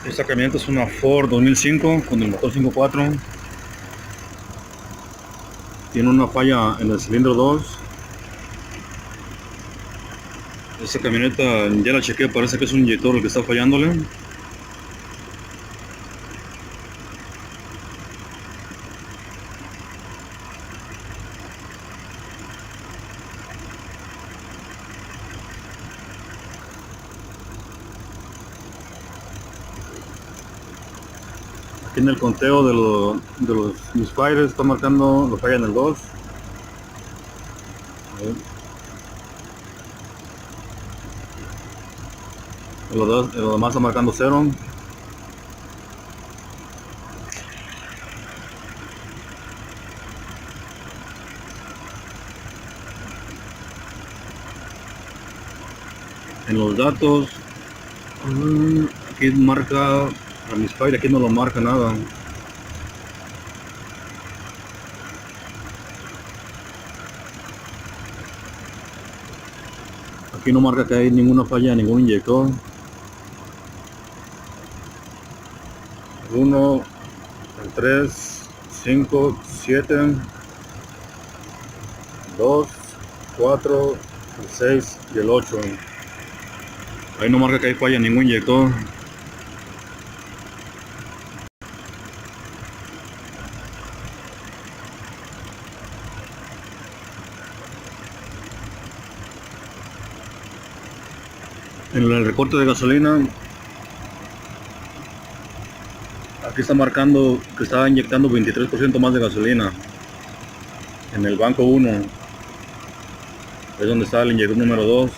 Esta camioneta es una Ford 2005 con el motor 5.4. Tiene una falla en el cilindro 2. Esta camioneta ya la chequeé, parece que es un inyector el que está fallándole. Aquí en el conteo de los misfires está marcando la falla en el 2. Los demás está marcando 0. En los datos, aquí marca a misfire, aquí no lo marca nada. Aquí no marca que hay ninguna falla, ningún inyector. 1, el 3, 5, 7, 2, 4, el 6 y el 8. Ahí no marca que hay falla, ningún inyector. En el reporte de gasolina, aquí está marcando que está inyectando 23% más de gasolina. En el banco 1 es donde está el inyector número 2.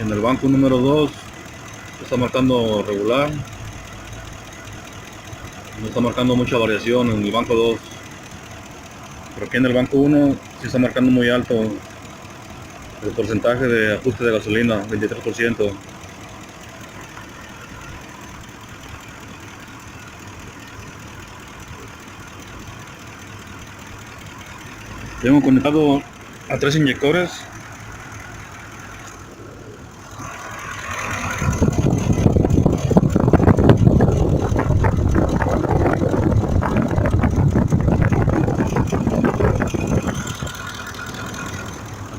En el banco número 2 está marcando regular. No está marcando mucha variación en el banco 2. Pero aquí en el banco 1 sí está marcando muy alto el porcentaje de ajuste de gasolina, 23%. Tengo conectado a 3 inyectores.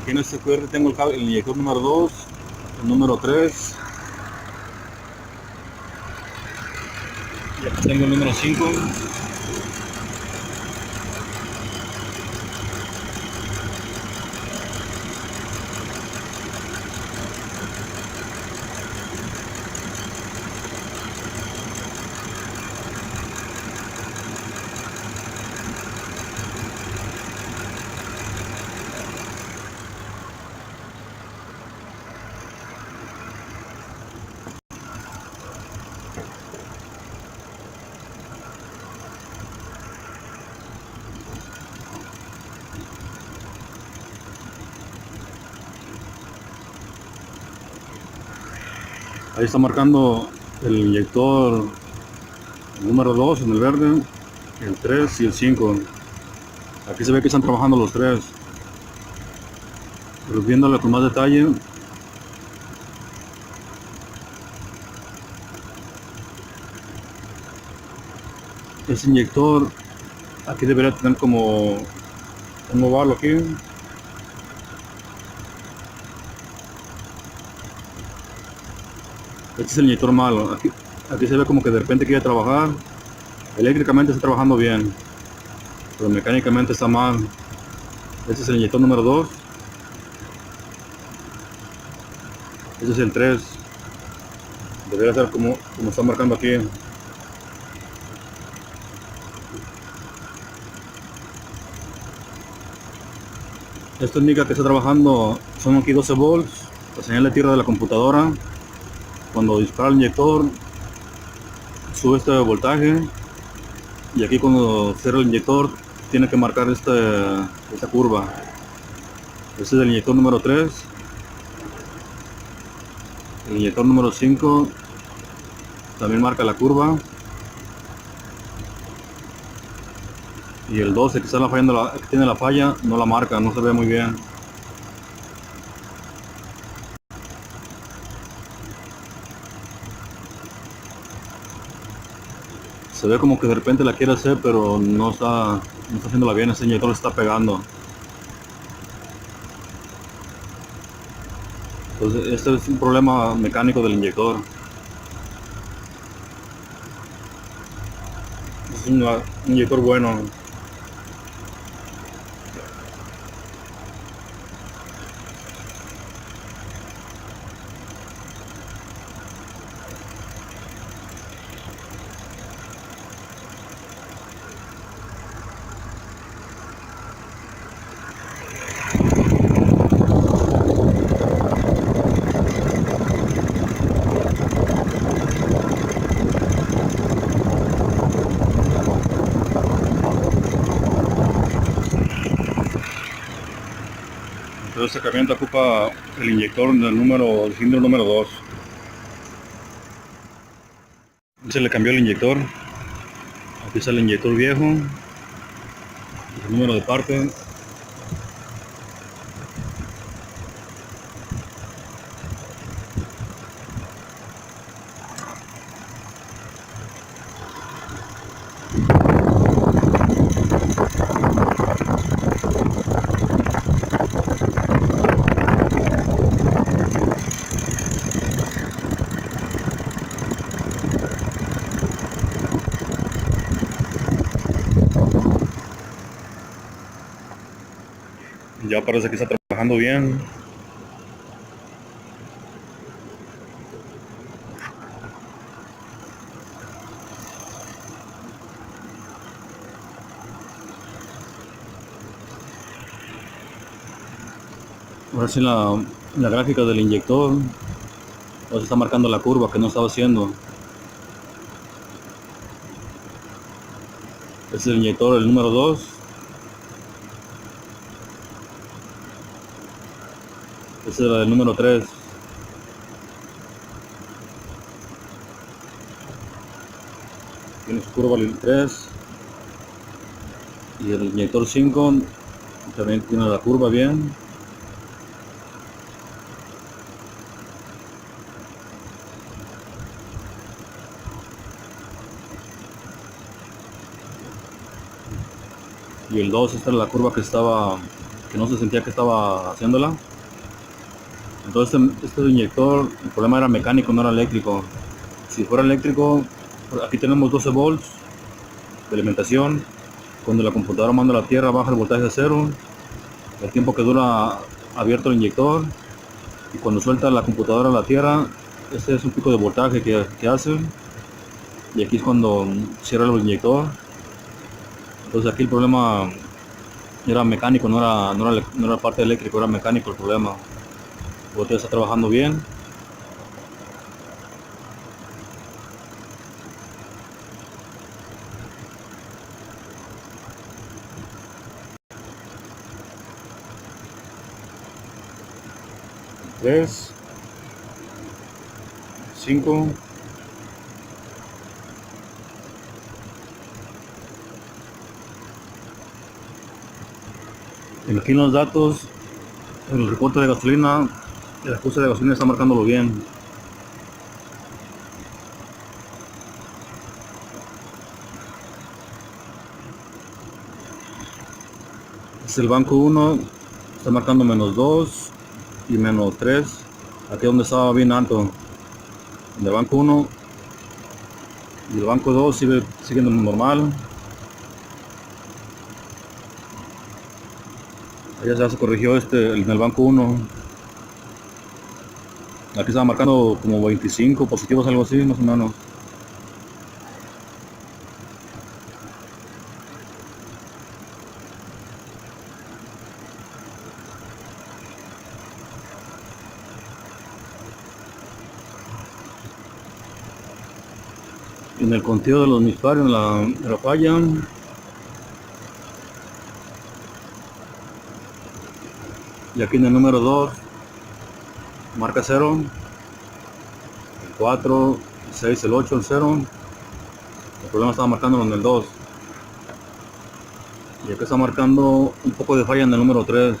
Aquí en este QR tengo el inyector número 2, el número 3. Y aquí tengo el número 5. Ahí está marcando el inyector número 2 en el verde, el 3 y el 5. Aquí se ve que están trabajando los 3. Pero viéndolo con más detalle, ese inyector aquí debería tener como un ovalo aquí. Este es el inyector malo. Aquí se ve como que de repente quiere trabajar. Eléctricamente está trabajando bien, pero mecánicamente está mal. Este es el inyector número 2. Este es el 3. Debería ser como está marcando aquí. Esto indica que está trabajando, son aquí 12 volts, la señal de tierra de la computadora. Cuando dispara el inyector, sube este voltaje, y aquí cuando cierra el inyector, tiene que marcar esta curva. Este es el inyector número 3. El inyector número 5 también marca la curva. Y el 12 que está que tiene la falla, no la marca, no se ve muy bien. Se ve como que de repente la quiere hacer, pero no está haciéndola bien. Ese inyector le está pegando. Entonces este es un problema mecánico del inyector. Es un inyector bueno. Entonces esta camioneta ocupa el inyector del cilindro número 2. Se le cambió el inyector. Aquí está el inyector viejo, el número de parte. Ya parece que está trabajando bien. Ahora sí la gráfica del inyector. Ahora se está marcando la curva que no estaba haciendo. Este es el inyector, el número 2. Este es el número 3. Tiene su curva el 3. Y el inyector 5 también tiene la curva bien. Y el 2, esta era la curva que no se sentía que estaba haciéndola. Entonces este inyector, el problema era mecánico, no era eléctrico. Si fuera eléctrico, aquí tenemos 12 volts de alimentación. Cuando la computadora manda a la tierra baja el voltaje a 0, el tiempo que dura abierto el inyector, y cuando suelta la computadora a la tierra, este es un pico de voltaje que hace, y aquí es cuando cierra el inyector. Entonces aquí el problema era mecánico, no era parte eléctrica, era mecánico el problema. El voltaje está trabajando bien. Tres, 5. Aquí en los datos, el reporte de gasolina, el ajuste de gasolina está marcándolo bien. Es el banco 1, está marcando -2 y -3. Aquí donde estaba bien alto. En el banco 1 y el banco 2 sigue siendo normal. Allá ya se corrigió en el banco 1. Aquí estaba marcando como 25 positivos, algo así, más o menos. En el conteo de los misfarios, en la falla, y aquí en el número 2 marca 0, el 4, el 6, el 8, el 0. El problema estaba marcándolo en el 2, y aquí está marcando un poco de falla en el número 3.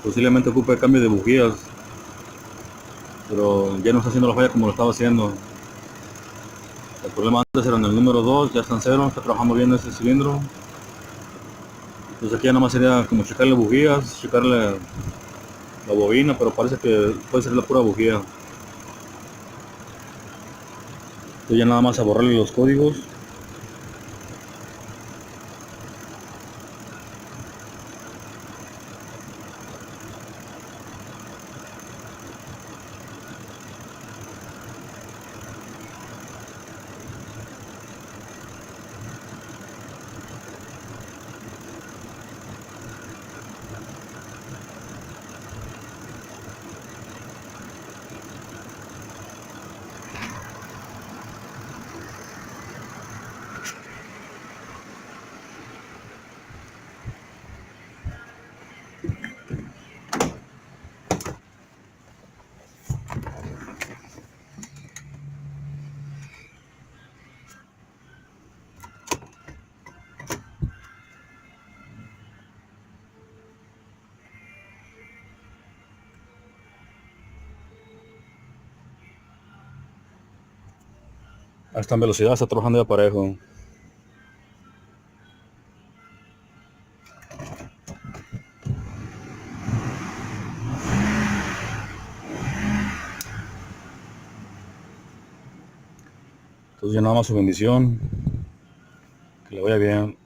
Posiblemente ocupe cambio de bujías, pero ya no está haciendo la falla como lo estaba haciendo. El problema antes era en el número 2, ya está en cero, está trabajando bien ese cilindro. Entonces aquí ya nada más sería como checarle bujías, checarle la bobina, pero parece que puede ser la pura bujía. Entonces ya nada más a borrarle los códigos. Ahí está en velocidad, está trabajando ya parejo. Entonces ya nada más su bendición, que le vaya bien.